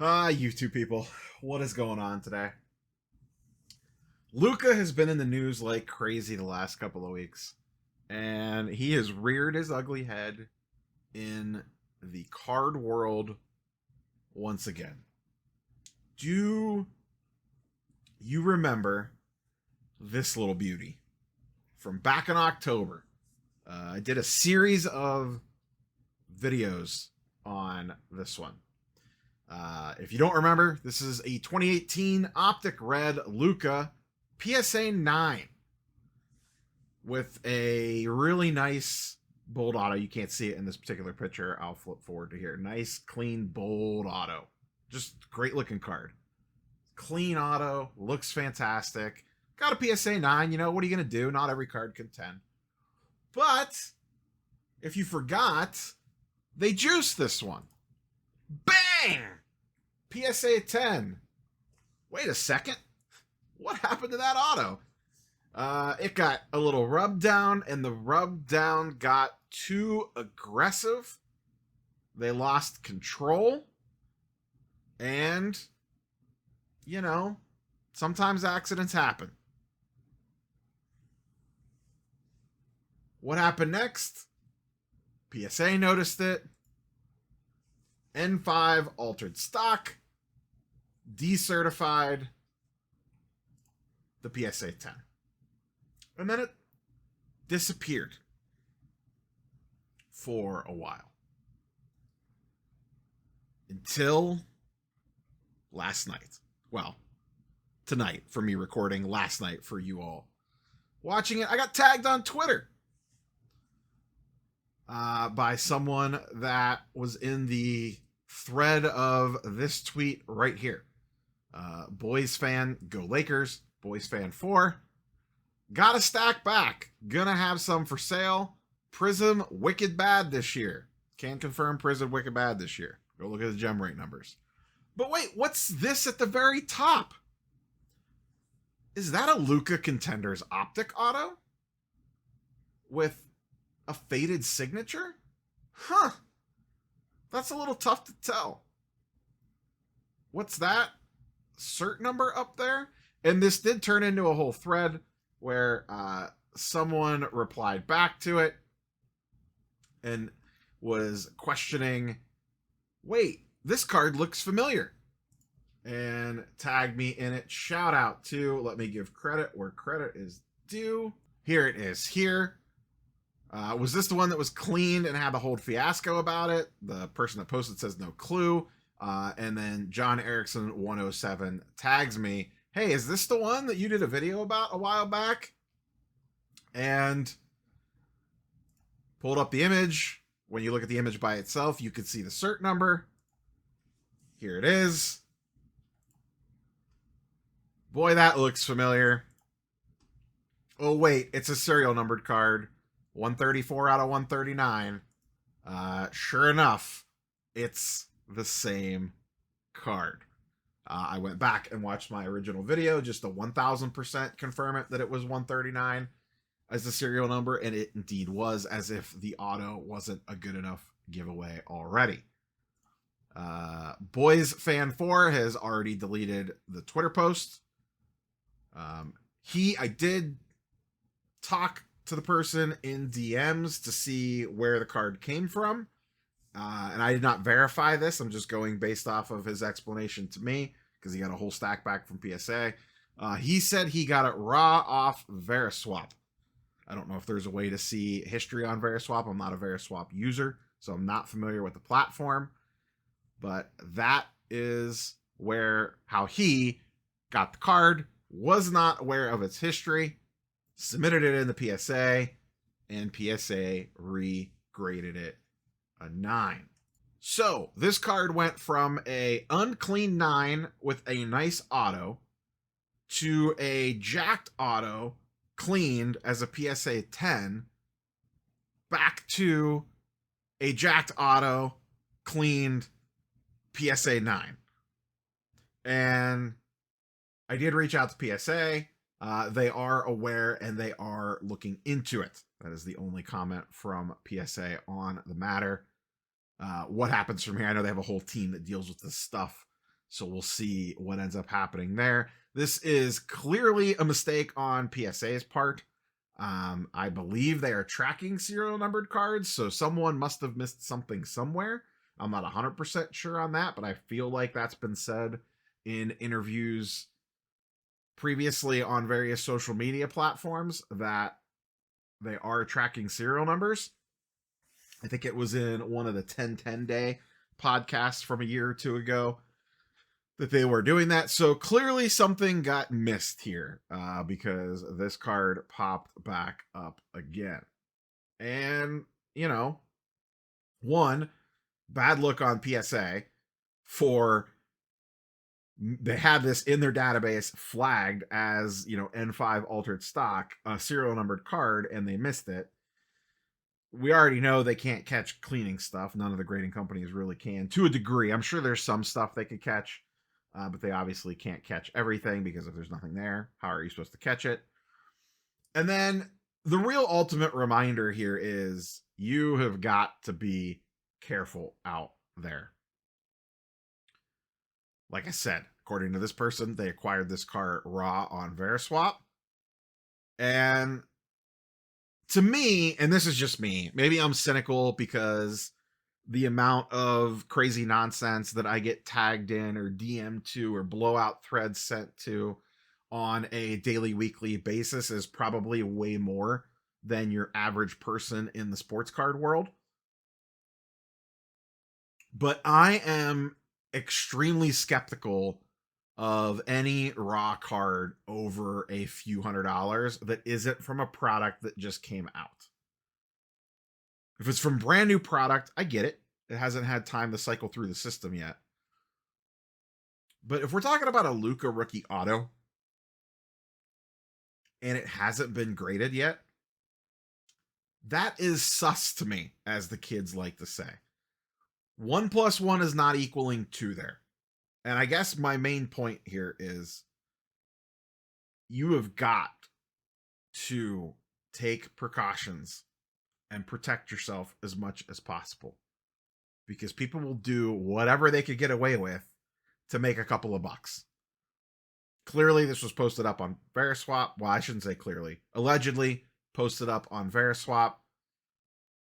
You two people, what is going on today? Luka has been in the news like crazy the last couple of weeks, and he has reared his ugly head in the card world once again. Do you remember this little beauty from back in October? I did a series of videos on this one. If you don't remember, this is a 2018 Optic Red Luka PSA 9 with a really nice bold auto. You can't see it in this particular picture. I'll flip forward to here. Nice, clean, bold auto. Just great looking card. Clean auto. Looks fantastic. Got a PSA 9. You know, what are you going to do? Not every card can 10. But if you forgot, they juiced this one. Bang! PSA 10. Wait a second. What happened to that auto? It got a little rub down, and the rub down got too aggressive. They lost control. And, you know, sometimes accidents happen. What happened next? PSA noticed it. N5 altered stock. Decertified the PSA 10. And then it disappeared for a while. Until last night. Well, tonight for me recording, last night for you all watching it. I got tagged on Twitter by someone that was in the thread of this tweet right here. Boys fan, go Lakers. Boys fan 4. Got a stack back. Gonna have some for sale. Prism wicked bad this year. Can confirm Prism wicked bad this year. Go look at the gem rate numbers. But wait, what's this at the very top? Is that a Luka Contenders Optic auto? With a faded signature? Huh. That's a little tough to tell. What's that? Cert number up there? And this did turn into a whole thread where someone replied back to it and was questioning, wait, this card looks familiar, and tagged me in it. Shout out to, let me give credit where credit is due. Here it is here. Was this the one that was cleaned and had the whole fiasco about it? The person that posted says no clue. And then John Erickson 107 tags me, hey, is this the one that you did a video about a while back? And pulled up the image. When you look at the image by itself, you can see the cert number. Here it is. Boy, that looks familiar. Oh, wait, it's a serial numbered card. 134 out of 139. Sure enough, it's the same card. I went back and watched my original video just to 1000% confirm it that it was 139 as the serial number, and it indeed was, as if the auto wasn't a good enough giveaway already. Boys Fan 4 has already deleted the Twitter post. I did talk to the person in DMs to see where the card came from. And I did not verify this. I'm just going based off of his explanation to me, because he got a whole stack back from PSA. He said he got it raw off Veriswap. I don't know if there's a way to see history on Veriswap. I'm not a Veriswap user, so I'm not familiar with the platform. But that is how he got the card. Was not aware of its history. Submitted it in the PSA, and PSA regraded it a 9. So this card went from a unclean 9 with a nice auto to a jacked auto cleaned as a PSA 10, back to a jacked auto cleaned PSA 9. And I did reach out to PSA. They are aware and they are looking into it. That is the only comment from PSA on the matter. What happens from here? I know they have a whole team that deals with this stuff. So we'll see what ends up happening there. This is clearly a mistake on PSA's part. I believe they are tracking serial numbered cards, so someone must have missed something somewhere. I'm not 100% sure on that, but I feel like that's been said in interviews previously on various social media platforms that they are tracking serial numbers. I think it was in one of the 10-10 day podcasts from a year or two ago that they were doing that. So clearly something got missed here because this card popped back up again. And, you know, one, bad look on PSA for they had this in their database flagged as, you know, N5 altered stock, a serial numbered card, and they missed it. We already know they can't catch cleaning stuff. None of the grading companies really can, to a degree. I'm sure there's some stuff they could catch, but they obviously can't catch everything because if there's nothing there, how are you supposed to catch it? And then the real ultimate reminder here is you have got to be careful out there. Like I said, according to this person, they acquired this card raw on Veriswap. And to me, and this is just me, maybe I'm cynical because the amount of crazy nonsense that I get tagged in or DM'd to or blowout threads sent to on a daily, weekly basis is probably way more than your average person in the sports card world. But I am extremely skeptical of any raw card over a few $100s that isn't from a product that just came out. If it's from brand new product, I get it. It hasn't had time to cycle through the system yet. But if we're talking about a Luka rookie auto and it hasn't been graded yet, that is sus to me, as the kids like to say. 1 + 1 is not equaling 2 there. And I guess my main point here is you have got to take precautions and protect yourself as much as possible, because people will do whatever they could get away with to make a couple of bucks. Clearly, this was posted up on Veriswap. Well, I shouldn't say clearly. Allegedly posted up on Veriswap.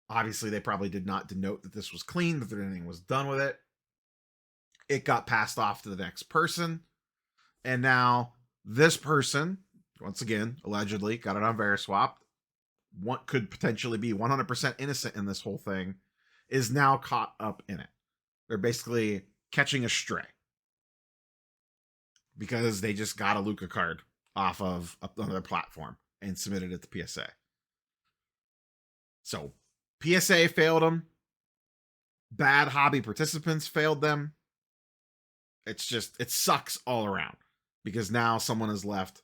Obviously, they probably did not denote that this was clean, that anything was done with it. It got passed off to the next person. And now this person, once again, allegedly got it on Veriswap, what could potentially be 100% innocent in this whole thing, is now caught up in it. They're basically catching a stray because they just got a Luka card off of another platform and submitted it to PSA. So PSA failed them. Bad hobby participants failed them. It's just, it sucks all around because now someone is left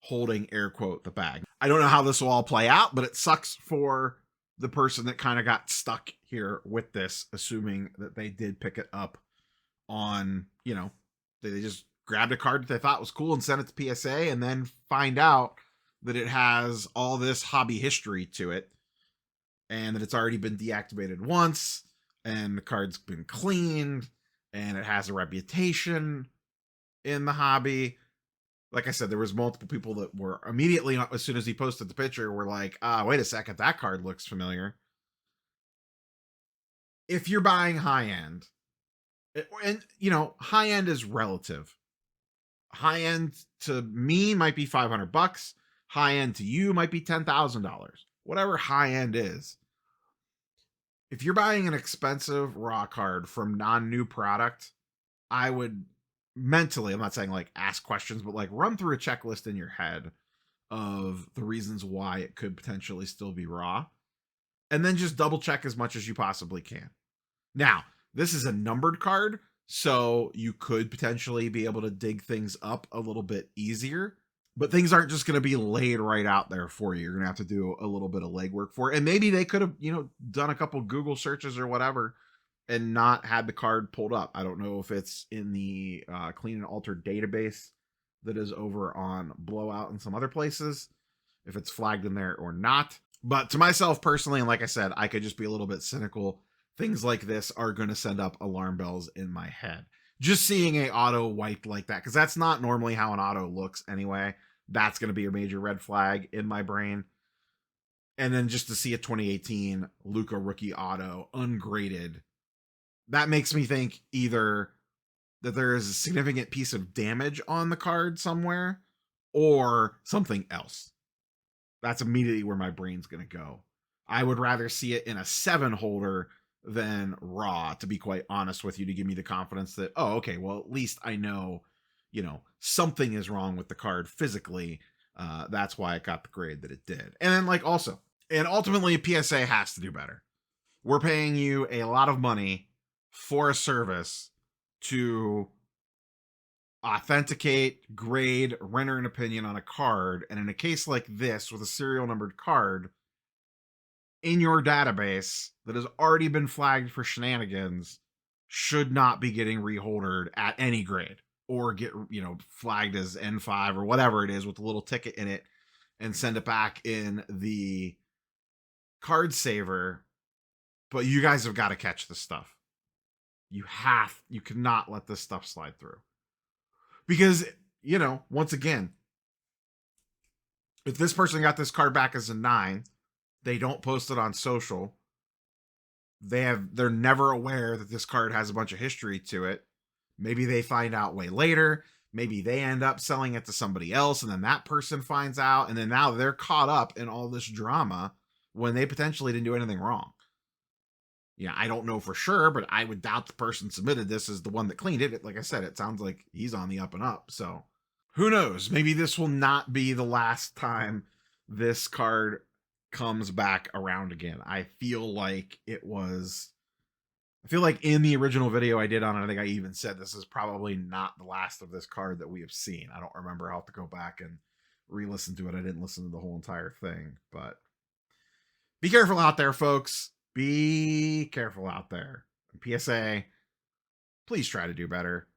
holding, air quote, the bag. I don't know how this will all play out, but it sucks for the person that kind of got stuck here with this, assuming that they did pick it up on, you know, they just grabbed a card that they thought was cool and sent it to PSA and then find out that it has all this hobby history to it and that it's already been deactivated once and the card's been cleaned and it has a reputation in the hobby. Like I said, there was multiple people that were immediately, as soon as he posted the picture, were like, wait a second, that card looks familiar. If you're buying high end, and you know, high end is relative. High end to me might be $500. High end to you might be $10,000. Whatever high end is. If you're buying an expensive raw card from non-new product, I would mentally, I'm not saying like ask questions, but like run through a checklist in your head of the reasons why it could potentially still be raw. And then just double check as much as you possibly can. Now, this is a numbered card, so you could potentially be able to dig things up a little bit easier. But things aren't just going to be laid right out there for you. You're going to have to do a little bit of legwork for it. And maybe they could have, you know, done a couple Google searches or whatever and not had the card pulled up. I don't know if it's in the clean and altered database that is over on Blowout and some other places, if it's flagged in there or not. But to myself personally, and like I said, I could just be a little bit cynical. Things like this are going to send up alarm bells in my head. just seeing a auto wiped like that, because that's not normally how an auto looks anyway. That's going to be a major red flag in my brain. And then just to see a 2018 Luka rookie auto ungraded, that makes me think either that there is a significant piece of damage on the card somewhere or something else. That's immediately where my brain's going to go. I would rather see it in a 7 holder than raw, to be quite honest with you, to give me the confidence that, oh, okay, well, at least I know, something is wrong with the card physically. That's why it got the grade that it did. And then, like, also, and ultimately, PSA has to do better. We're paying you a lot of money for a service to authenticate, grade, render an opinion on a card. And in a case like this, with a serial numbered card in your database that has already been flagged for shenanigans, should not be getting reholdered at any grade, or get, flagged as N5 or whatever it is with a little ticket in it and send it back in the card saver. But you guys have got to catch this stuff. You cannot let this stuff slide through. Because, once again, if this person got this card back as a 9, they don't post it on social, they're never aware that this card has a bunch of history to it. Maybe they find out way later. Maybe they end up selling it to somebody else, and then that person finds out, and then now they're caught up in all this drama when they potentially didn't do anything wrong. I don't know for sure, but I would doubt the person submitted this as the one that cleaned it. Like I said, it sounds like he's on the up and up. So who knows? Maybe this will not be the last time this card comes back around again. I feel like in the original video I did on it, I think I even said this is probably not the last of this card that we have seen. I don't remember. I'll have to go back and re-listen to it. I didn't listen to the whole entire thing, but be careful out there, folks. Be careful out there. PSA, please try to do better.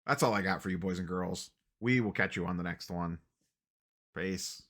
That's all I got for you, boys and girls. We will catch you on the next one. Peace.